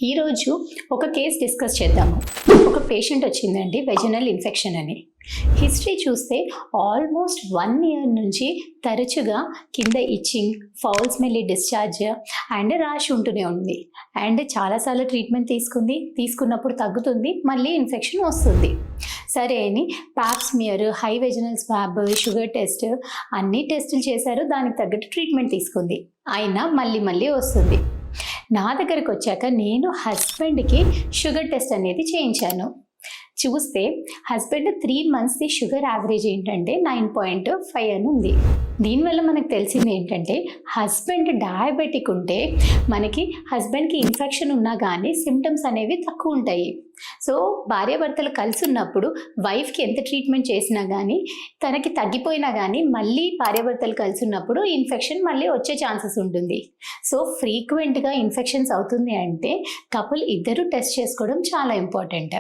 ఈరోజు ఒక case discuss చేద్దాము. ఒక పేషెంట్ వచ్చిందండి, వెజనల్ ఇన్ఫెక్షన్ అని. హిస్టరీ చూస్తే ఆల్మోస్ట్ 1 year నుంచి తరచుగా కింద itching, foul smelly discharge and rash ఉంటూనే ఉంది. అండ్ చాలాసార్లు ట్రీట్మెంట్ తీసుకున్నప్పుడు తగ్గుతుంది, మళ్ళీ ఇన్ఫెక్షన్ వస్తుంది. సరే అని pop smear, high vaginal swab, sugar test అన్ని టెస్టులు చేశారు. దానికి తగ్గట్టు ట్రీట్మెంట్ తీసుకుంది, అయినా మళ్ళీ వస్తుంది. నా దగ్గరకు వచ్చాక నేను హస్బెండ్కి షుగర్ టెస్ట్ అనేది చేయించాను. చూస్తే హస్బెండ్ 3 monthsది షుగర్ యావరేజ్ ఏంటంటే 9.5 అని ఉంది. దీనివల్ల మనకు తెలిసింది ఏంటంటే హస్బెండ్ డయాబెటిక్ ఉంటే మనకి హస్బెండ్కి ఇన్ఫెక్షన్ ఉన్నా కానీ సిమ్టమ్స్ అనేవి తక్కువ ఉంటాయి. సో భార్యాభర్తలు కలిసి ఉన్నప్పుడు వైఫ్కి ఎంత ట్రీట్మెంట్ చేసినా కానీ తనకి తగ్గిపోయినా కానీ మళ్ళీ భార్యాభర్తలు కలిసి ఉన్నప్పుడు ఇన్ఫెక్షన్ మళ్ళీ వచ్చే ఛాన్సెస్ ఉంటుంది. సో ఫ్రీక్వెంట్గా ఇన్ఫెక్షన్స్ అవుతుంది అంటే కపుల్ ఇద్దరు టెస్ట్ చేసుకోవడం చాలా ఇంపార్టెంట్.